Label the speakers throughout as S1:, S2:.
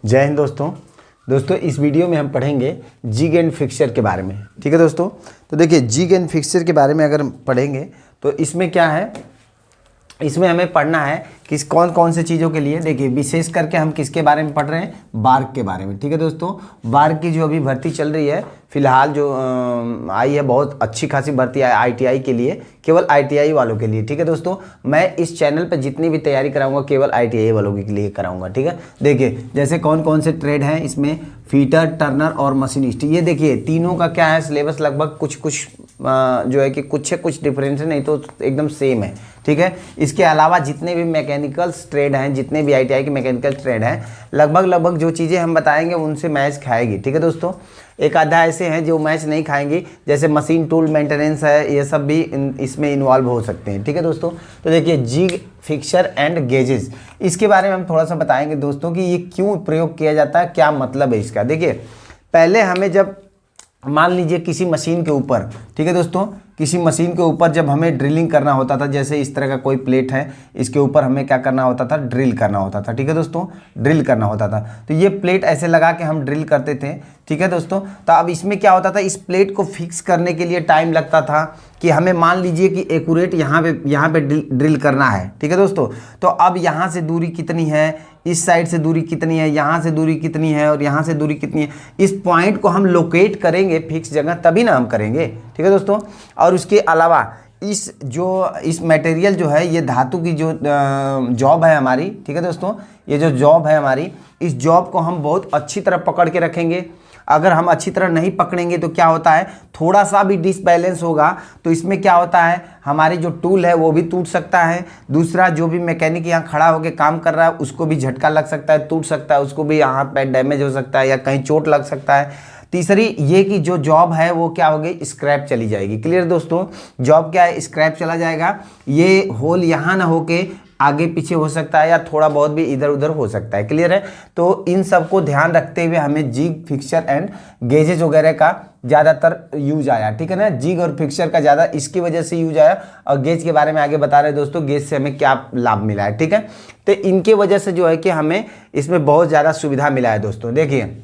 S1: जय हिंद दोस्तों इस वीडियो में हम पढ़ेंगे जिग एंड फिक्सचर के बारे में। ठीक है दोस्तों, तो देखिए जिग एंड फिक्सचर के बारे में अगर हम पढ़ेंगे तो इसमें क्या है, इसमें हमें पढ़ना है किस कौन कौन से चीज़ों के लिए। देखिए विशेष करके हम किसके बारे में पढ़ रहे हैं, बार्क के बारे में। ठीक है दोस्तों, बार्क की जो अभी भर्ती चल रही है फिलहाल जो आई है, बहुत अच्छी खासी भर्ती है आईटीआई के लिए, केवल आईटीआई वालों के लिए। ठीक है दोस्तों, मैं इस चैनल पर जितनी भी तैयारी कराऊंगा केवल आईटीआई वालों के लिए कराऊंगा। ठीक है, देखिए जैसे कौन कौन से ट्रेड हैं इसमें, फीटर, टर्नर और मशीनिस्ट। ये देखिए तीनों का क्या है सिलेबस, लगभग कुछ जो है कि कुछ डिफरेंस है, नहीं तो एकदम सेम है। ठीक है, इसके अलावा जितने भी मैकेनिकल ट्रेड हैं, जितने भी आईटीआई के मैकेनिकल ट्रेड हैं, लगभग जो चीज़ें हम बताएंगे उनसे मैच खाएगी। ठीक है दोस्तों, एक आधा ऐसे हैं जो मैच नहीं खाएंगी, जैसे मशीन टूल मेंटेनेंस है, ये सब भी इसमें इन्वॉल्व हो सकते हैं। ठीक है दोस्तों, तो देखिए जिग, फिक्सचर एंड गेजेस, इसके बारे में हम थोड़ा सा बताएंगे दोस्तों कि ये क्यों प्रयोग किया जाता है, क्या मतलब है इसका। देखिए पहले हमें जब मान लीजिए किसी मशीन के ऊपर, ठीक है दोस्तों, किसी मशीन के ऊपर जब हमें ड्रिलिंग करना होता था, जैसे इस तरह का कोई प्लेट है, इसके ऊपर हमें क्या करना होता था, ड्रिल करना होता था। ठीक है दोस्तों, ड्रिल करना होता था, तो ये प्लेट ऐसे लगा के हम ड्रिल करते थे। ठीक है दोस्तों, तो अब इसमें क्या होता था, इस प्लेट को फिक्स करने के लिए टाइम लगता था कि हमें मान लीजिए कि एक्यूरेट यहाँ पे ड्रिल करना है। ठीक है दोस्तों, तो अब यहाँ से दूरी कितनी है, इस साइड से दूरी कितनी है, यहाँ से दूरी कितनी है और यहाँ से दूरी कितनी है, इस पॉइंट को हम लोकेट करेंगे फिक्स जगह, तभी ना हम करेंगे। ठीक है दोस्तों, और उसके अलावा इस मटेरियल जो है, ये धातु की जो जॉब है हमारी, ठीक है दोस्तों, ये जो जॉब है हमारी, इस जॉब को हम बहुत अच्छी तरह पकड़ के रखेंगे। अगर हम अच्छी तरह नहीं पकड़ेंगे तो क्या होता है, थोड़ा सा भी डिसबैलेंस होगा तो इसमें क्या होता है, हमारी जो टूल है वो भी टूट सकता है। दूसरा, जो भी मैकेनिक यहाँ खड़ा होकर काम कर रहा है उसको भी झटका लग सकता है, टूट सकता है, उसको भी हाथ पैर डैमेज हो सकता है या कहीं चोट लग सकता है। तीसरी ये कि जो जॉब है वो क्या हो गई, स्क्रैप चली जाएगी। क्लियर दोस्तों, जॉब क्या है, स्क्रैप चला जाएगा। ये होल यहाँ ना होके आगे पीछे हो सकता है या थोड़ा बहुत भी इधर उधर हो सकता है। क्लियर है, तो इन सब को ध्यान रखते हुए हमें जिग, फिक्सचर एंड गेजेस वगैरह का ज़्यादातर यूज आया। ठीक है ना, जिग और फिक्सचर का ज़्यादा इसकी वजह से यूज आया, और गेज के बारे में आगे बता रहे हैं दोस्तों, गेज से हमें क्या लाभ मिला है। ठीक है, तो इनके वजह से जो है कि हमें इसमें बहुत ज़्यादा सुविधा मिला है दोस्तों। देखिए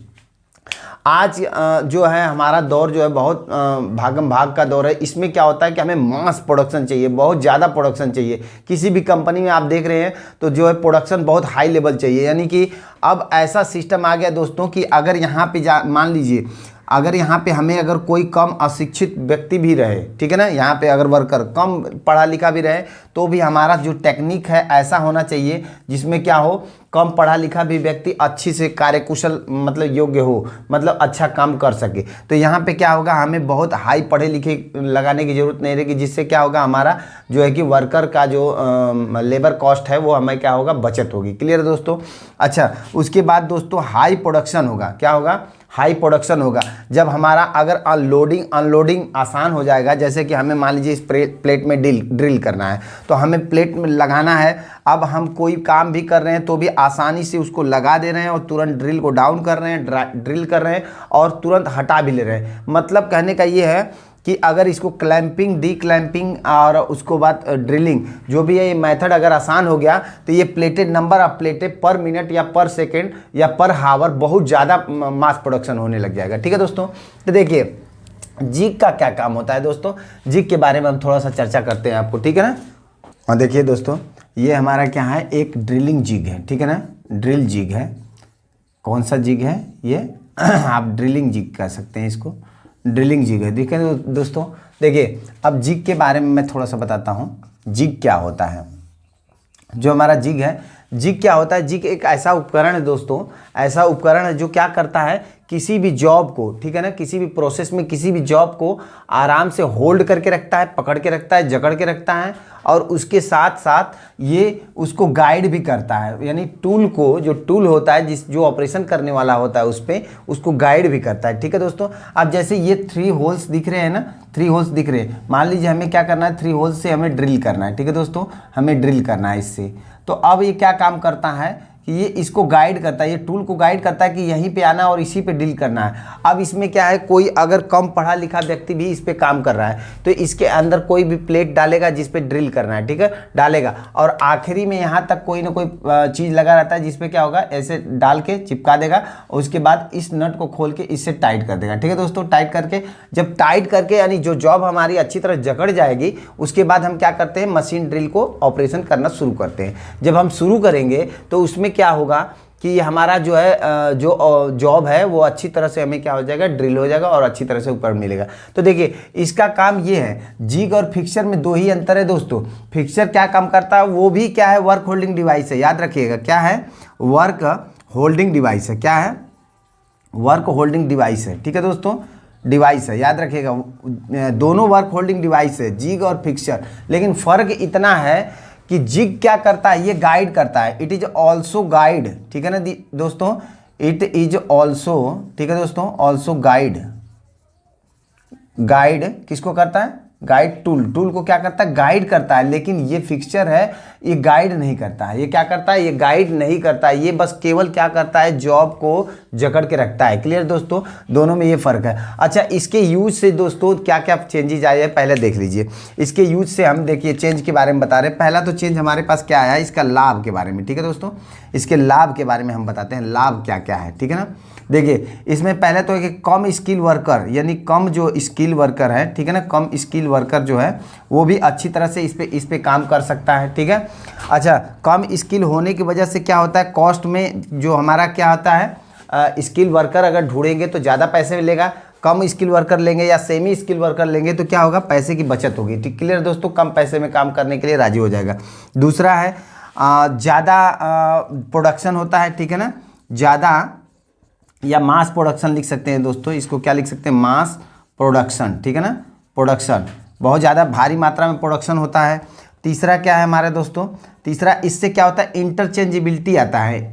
S1: आज जो है हमारा दौर जो है बहुत भागम भाग का दौर है। इसमें क्या होता है कि हमें मास प्रोडक्शन चाहिए, बहुत ज़्यादा प्रोडक्शन चाहिए। किसी भी कंपनी में आप देख रहे हैं तो जो है प्रोडक्शन बहुत हाई लेवल चाहिए, यानी कि अब ऐसा सिस्टम आ गया दोस्तों कि अगर यहाँ पे मान लीजिए अगर यहाँ पे हमें अगर कोई कम अशिक्षित व्यक्ति भी रहे, ठीक है ना, यहाँ पे अगर वर्कर कम पढ़ा लिखा भी रहे, तो भी हमारा जो टेक्निक है ऐसा होना चाहिए जिसमें क्या हो, कम पढ़ा लिखा भी व्यक्ति अच्छी से कार्यकुशल मतलब योग्य हो, मतलब अच्छा काम कर सके। तो यहाँ पे क्या होगा, हमें बहुत हाई पढ़े लिखे लगाने की ज़रूरत नहीं रहेगी, जिससे क्या होगा, हमारा जो है कि वर्कर का जो लेबर कॉस्ट है वो हमें क्या होगा, बचत होगी। क्लियर दोस्तों। अच्छा, उसके बाद दोस्तों हाई प्रोडक्शन होगा। क्या होगा, हाई प्रोडक्शन होगा जब हमारा अगर अनलोडिंग आसान हो जाएगा। जैसे कि हमें मान लीजिए इस प्लेट में ड्रिल करना है, तो हमें प्लेट में लगाना है। अब हम कोई काम भी कर रहे हैं तो भी आसानी से उसको लगा दे रहे हैं और तुरंत ड्रिल को डाउन कर रहे हैं, ड्रिल कर रहे हैं और तुरंत हटा भी ले रहे हैं। मतलब कहने का ये है कि अगर इसको क्लैंपिंग, डी क्लैंपिंग और उसको बाद ड्रिलिंग, जो भी है ये मेथड अगर आसान हो गया तो ये प्लेटेड नंबर ऑफ प्लेटें पर मिनट या पर सेकेंड या पर हावर बहुत ज़्यादा मास प्रोडक्शन होने लग जाएगा। ठीक है दोस्तों, तो देखिए जिग का क्या काम होता है दोस्तों, जिग के बारे में हम थोड़ा सा चर्चा करते हैं आपको। ठीक है ना, और देखिए दोस्तों ये हमारा क्या है, एक ड्रिलिंग जिग है। ठीक है ना, ड्रिल जिग है। कौन सा जिग है ये आप ड्रिलिंग जिग कह सकते हैं इसको, ड्रिलिंग जिग है। देखिए दोस्तों, देखिए अब जिग के बारे में मैं थोड़ा सा बताता हूँ, जिग क्या होता है। जो हमारा जिग है, जिग क्या होता है, जिग एक ऐसा उपकरण है दोस्तों, ऐसा उपकरण है जो क्या करता है, किसी भी जॉब को, ठीक है ना, किसी भी प्रोसेस में किसी भी जॉब को आराम से होल्ड करके रखता है, पकड़ के रखता है, जकड़ के रखता है, और उसके साथ साथ ये उसको गाइड भी करता है। यानी टूल को, जो टूल होता है जो ऑपरेशन करने वाला होता है उस पर, उसको गाइड भी करता है। ठीक है दोस्तों, अब जैसे ये 3 होल्स दिख रहे हैं ना, 3 होल्स दिख रहे हैं, मान लीजिए हमें क्या करना है, 3 होल्स से हमें ड्रिल करना है। ठीक है दोस्तों, हमें ड्रिल करना है इससे। तो अब ये क्या काम करता है, कि ये इसको गाइड करता है, ये टूल को गाइड करता है कि यहीं पे आना और इसी पे डील करना है। अब इसमें क्या है, कोई अगर कम पढ़ा लिखा व्यक्ति भी इस पे काम कर रहा है तो इसके अंदर कोई भी प्लेट डालेगा जिस पे ड्रिल करना है, ठीक है, डालेगा, और आखिरी में यहाँ तक कोई ना कोई चीज़ लगा रहता है जिसपे क्या होगा, ऐसे डाल के चिपका देगा और उसके बाद इस नट को खोल के इससे टाइट कर देगा, ठीक है दोस्तों। टाइट करके, जब टाइट करके यानी जो जॉब हमारी अच्छी तरह जकड़ जाएगी, उसके बाद हम क्या करते हैं, मशीन ड्रिल को ऑपरेशन करना शुरू करते हैं। जब हम शुरू करेंगे तो उसमें क्या होगा कि हमारा जो है जो जॉब है वो अच्छी तरह से हमें क्या हो जाएगा, ड्रिल हो जाएगा और अच्छी तरह से ऊपर मिलेगा। तो देखिए इसका काम ये है, जिग और फिक्सर में दो ही अंतर है दोस्तों। फिक्सर क्या काम करता है, वो भी क्या है, वर्क होल्डिंग डिवाइस है, याद रखिएगा, क्या है, वर्क होल्डिंग डिवाइस है, क्या है, वर्क होल्डिंग डिवाइस है, ठीक है दोस्तों, डिवाइस है, याद रखिएगा, दोनों वर्क होल्डिंग डिवाइस है, जिग और फिक्सर। लेकिन फ़र्क इतना है कि जिग क्या करता है, ये गाइड करता है, इट इज ऑल्सो गाइड, ठीक है ना दोस्तों, इट इज ऑल्सो, ठीक है दोस्तों, ऑल्सो गाइड। गाइड किसको करता है, गाइड टूल को क्या करता है, गाइड करता है। लेकिन ये फिक्सचर है, ये गाइड नहीं करता है। ये क्या करता है, ये गाइड नहीं करता है, ये बस केवल क्या करता है, जॉब को जकड़ के रखता है। क्लियर दोस्तों, दोनों में ये फ़र्क है। अच्छा, इसके यूज से दोस्तों क्या क्या चेंजेज आए हैं पहले देख लीजिए। इसके यूज से हम देखिए चेंज के बारे में बता रहे हैं। पहला तो चेंज हमारे पास क्या आया है, इसका लाभ के बारे में, ठीक है दोस्तों, इसके लाभ के बारे में हम बताते हैं, लाभ क्या क्या है, ठीक है ना। देखिए इसमें पहले तो है कि कम स्किल वर्कर, यानी कम जो स्किल वर्कर है, ठीक है ना, कम स्किल वर्कर जो है वो भी अच्छी तरह से इस पे काम कर सकता है, ठीक है। अच्छा, कम स्किल होने की वजह से क्या होता है, कॉस्ट में जो हमारा क्या होता है, स्किल वर्कर अगर ढूंढेंगे तो ज़्यादा पैसे मिलेगा, कम स्किल वर्कर लेंगे या सेमी स्किल वर्कर लेंगे तो क्या होगा, पैसे की बचत होगी, ठीक। क्लियर दोस्तों, कम पैसे में काम करने के लिए राजी हो जाएगा। दूसरा है ज़्यादा प्रोडक्शन होता है, ठीक है ना, ज़्यादा या मास प्रोडक्शन लिख सकते हैं दोस्तों, इसको क्या लिख सकते हैं, मास प्रोडक्शन, ठीक है ना, प्रोडक्शन, बहुत ज़्यादा भारी मात्रा में प्रोडक्शन होता है। तीसरा क्या है हमारे दोस्तों, तीसरा इससे क्या होता है, इंटरचेंजेबिलिटी आता है,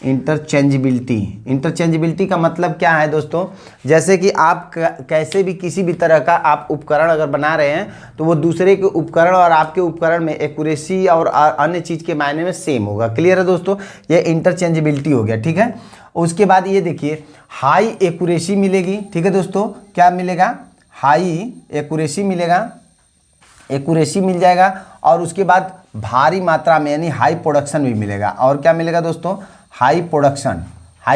S1: इंटरचेंजेबिलिटी का मतलब क्या है दोस्तों, जैसे कि आप कैसे भी किसी भी तरह का आप उपकरण अगर बना रहे हैं तो वो दूसरे के उपकरण और आपके उपकरण में एक्यूरेसी और अन्य चीज़ के मायने में सेम होगा। क्लियर है दोस्तों, ये इंटरचेंजेबिलिटी हो गया, ठीक है। उसके बाद ये देखिए हाई एक्यूरेसी मिलेगी, ठीक है दोस्तों, क्या मिलेगा, हाई एक्यूरेसी मिलेगा, एक्यूरेसी मिल जाएगा, और उसके बाद भारी मात्रा में यानी हाई प्रोडक्शन भी मिलेगा। और क्या मिलेगा दोस्तों, हाई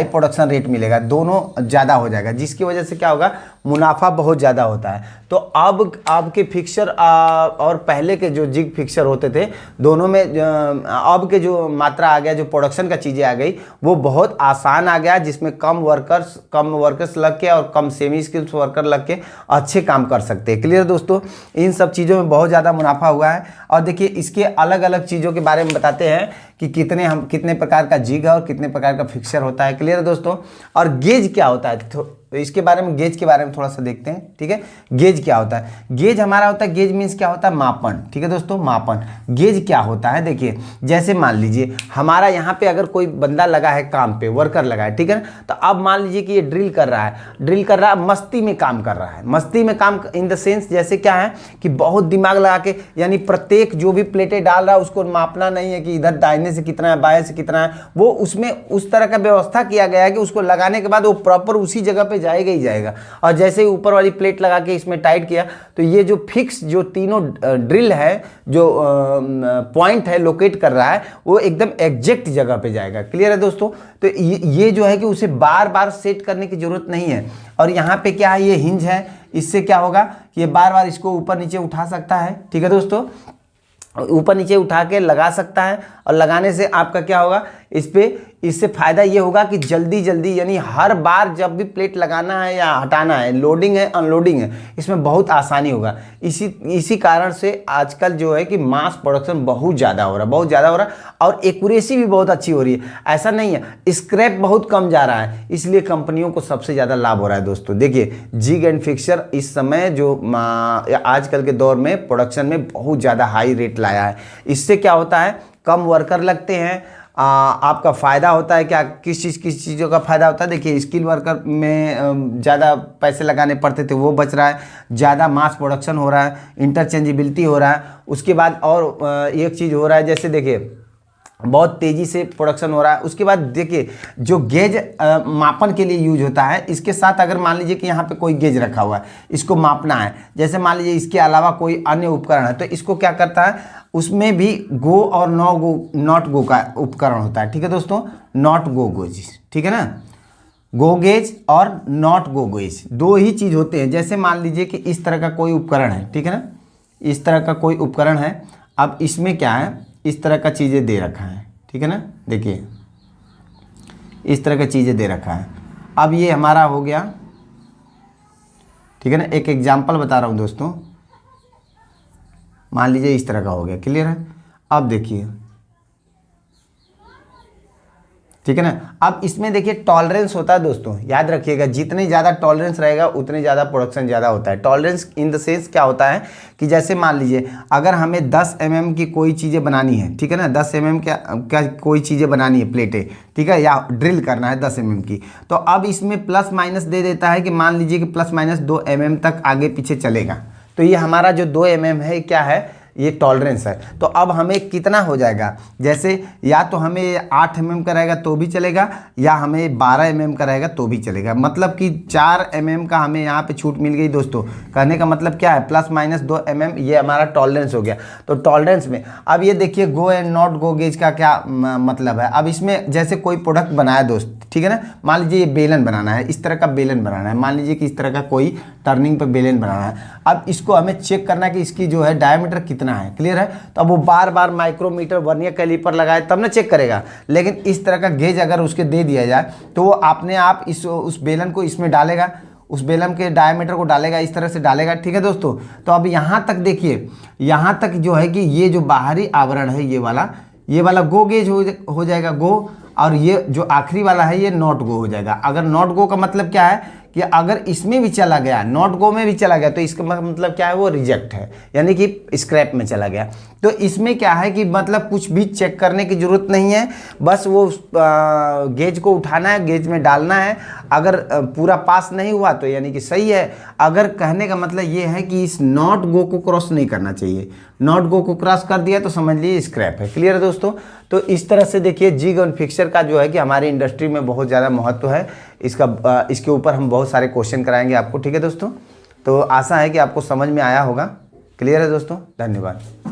S1: प्रोडक्शन रेट मिलेगा, दोनों ज़्यादा हो जाएगा, जिसकी वजह से क्या होगा, मुनाफा बहुत ज़्यादा होता है। तो अब आपके फिक्सर और पहले के जो जिग फिक्सर होते थे दोनों में अब के जो मात्रा आ गया, जो प्रोडक्शन का चीज़ें आ गई वो बहुत आसान आ गया, जिसमें कम वर्कर्स लग के और कम सेमी स्किल्स वर्कर लग के अच्छे काम कर सकते हैं। क्लियर दोस्तों, इन सब चीज़ों में बहुत ज़्यादा मुनाफा हुआ है। और देखिए इसके अलग अलग चीज़ों के बारे में बताते हैं कि कितने प्रकार का जिग है और कितने प्रकार का फिक्सर होता है। क्लियर है दोस्तों, और गेज क्या होता है, तो इसके बारे में, गेज के बारे में थोड़ा सा देखते हैं, ठीक है। गेज क्या होता है, गेज हमारा होता है, गेज मीन्स क्या होता है, मापन, ठीक है दोस्तों, मापन। गेज क्या होता है, देखिए जैसे मान लीजिए हमारा यहाँ पे अगर कोई बंदा लगा है काम पे, वर्कर लगा है, ठीक है ना, तो अब मान लीजिए कि ये ड्रिल कर रहा है, मस्ती में काम कर रहा है, मस्ती में काम इन द सेंस जैसे क्या है कि बहुत दिमाग लगा के, यानी प्रत्येक जो भी प्लेटें डाल रहा है उसको मापना नहीं है कि इधर दाहिने से कितना है, बाएं से कितना है, वो उसमें उस तरह का व्यवस्था किया गया है कि उसको लगाने के बाद वो प्रॉपर उसी जगह पे जाएगा ही जाएगा। और जैसे ही ऊपर वाली प्लेट लगा के इसमें टाइट किया तो ये जो फिक्स जो तीनों ड्रिल है, जो पॉइंट है लोकेट कर रहा है, वो एकदम एग्जैक्ट जगह पे जाएगा। क्लियर है दोस्तों, तो ये जो है कि उसे बार बार सेट करने की जरूरत नहीं है। और यहाँ पे क्या है, ये हिंज है, इससे क्या होगा कि ये बार बार इसको ऊपर नीचे उठा सकता है, ठीक है दोस्तों, ऊपर नीचे उठा के लगा सकता है। और लगाने से आपका क्या होगा, इससे फ़ायदा ये होगा कि जल्दी यानी हर बार जब भी प्लेट लगाना है या हटाना है, लोडिंग है अनलोडिंग है, इसमें बहुत आसानी होगा। इसी कारण से आजकल जो है कि मास प्रोडक्शन बहुत ज़्यादा हो रहा है और एक्यूरेसी भी बहुत अच्छी हो रही है। ऐसा नहीं है, स्क्रैप बहुत कम जा रहा है, इसलिए कंपनियों को सबसे ज़्यादा लाभ हो रहा है दोस्तों। देखिए जिग एंड फिक्सर इस समय जो आजकल के दौर में प्रोडक्शन में बहुत ज़्यादा हाई रेट लाया है। इससे क्या होता है, कम वर्कर लगते हैं, आपका फ़ायदा होता है। क्या किस चीज़ों का फ़ायदा होता है, देखिए स्किल वर्कर में ज़्यादा पैसे लगाने पड़ते थे वो बच रहा है, ज़्यादा मास प्रोडक्शन हो रहा है, इंटरचेंजेबिलिटी हो रहा है। उसके बाद और एक चीज़ हो रहा है, जैसे देखिए बहुत तेज़ी से प्रोडक्शन हो रहा है। उसके बाद देखिए जो गेज मापन के लिए यूज होता है, इसके साथ अगर मान लीजिए कि यहाँ पे कोई गेज रखा हुआ है, इसको मापना है, जैसे मान लीजिए इसके अलावा कोई अन्य उपकरण है, तो इसको क्या करता है, उसमें भी गो और नॉट गो का उपकरण होता है। ठीक है दोस्तों, नॉट गो गेज, ठीक है ना, गो गेज और नॉट गो गेज दो ही चीज़ होते हैं। जैसे मान लीजिए कि इस तरह का कोई उपकरण है, ठीक है ना, इस तरह का कोई उपकरण है, अब इसमें क्या है, इस तरह का चीज़ें दे रखा है, ठीक है ना, देखिए इस तरह का चीज़ें दे रखा है। अब ये हमारा हो गया, ठीक है ना, एक एग्जांपल बता रहा हूँ दोस्तों, मान लीजिए इस तरह का हो गया, क्लियर है। अब देखिए, ठीक है ना, अब इसमें देखिए टॉलरेंस होता है दोस्तों, याद रखिएगा, जितनी ज़्यादा टॉलरेंस रहेगा उतनी ज़्यादा प्रोडक्शन ज़्यादा होता है। टॉलरेंस इन द सेंस क्या होता है कि जैसे मान लीजिए अगर हमें 10 mm की कोई चीज़ें बनानी है, ठीक है ना, 10 mm क्या कोई चीज़ें बनानी है, प्लेटें, ठीक है, या ड्रिल करना है 10 mm की, तो अब इसमें प्लस माइनस दे देता है कि मान लीजिए कि प्लस माइनस 2 mm तक आगे पीछे चलेगा, तो ये हमारा जो 2 mm है क्या है, ये टॉलरेंस है। तो अब हमें कितना हो जाएगा, जैसे या तो हमें 8 mm का रहेगा तो भी चलेगा, या हमें 12 mm का रहेगा तो भी चलेगा, मतलब कि 4 mm का हमें यहाँ पे छूट मिल गई दोस्तों। कहने का मतलब क्या है, प्लस माइनस 2 mm ये हमारा टॉलरेंस हो गया। तो टॉलरेंस में अब ये देखिए go and not go gauge का क्या मतलब है। अब इसमें जैसे कोई प्रोडक्ट बनाया दोस्त, ठीक है ना, मान लीजिए ये बेलन बनाना है, इस तरह का बेलन बनाना है, मान लीजिए कि इस तरह का कोई टर्निंग पे बेलन बनाना है। अब इसको हमें चेक करना है कि इसकी जो है डायमीटर कितना है, क्लियर है। तो अब वो बार बार माइक्रोमीटर वर्नियर कैलिपर लगाए तब ना चेक करेगा, लेकिन इस तरह का गेज अगर उसके दे दिया जाए तो वो अपने आप उस बेलन को इसमें डालेगा, उस बेलन के डायमीटर को डालेगा, इस तरह से डालेगा, ठीक है दोस्तों। तो अब यहाँ तक देखिए, यहाँ तक जो है कि ये जो बाहरी आवरण है ये वाला गो गेज हो जाएगा, गो, और ये जो आखिरी वाला है ये नॉट गो हो जाएगा। अगर नॉट गो का मतलब क्या है कि अगर इसमें भी चला गया, नॉट गो में भी चला गया, तो इसका मतलब क्या है, वो रिजेक्ट है, यानी कि स्क्रैप में चला गया। तो इसमें क्या है कि मतलब कुछ भी चेक करने की ज़रूरत नहीं है, बस वो गेज को उठाना है, गेज में डालना है। अगर पूरा पास नहीं हुआ तो यानी कि सही है। अगर कहने का मतलब ये है कि इस नॉट गो को क्रॉस नहीं करना चाहिए, नॉट गो को क्रॉस कर दिया तो समझ लीजिए स्क्रैप है, क्लियर है दोस्तों। तो इस तरह से देखिए जिग एंड फिक्सर का जो है कि हमारी इंडस्ट्री में बहुत ज़्यादा महत्व है इसका। इसके ऊपर हम बहुत सारे क्वेश्चन कराएंगे आपको, ठीक है दोस्तों। तो आशा है कि आपको समझ में आया होगा, क्लियर है दोस्तों, धन्यवाद।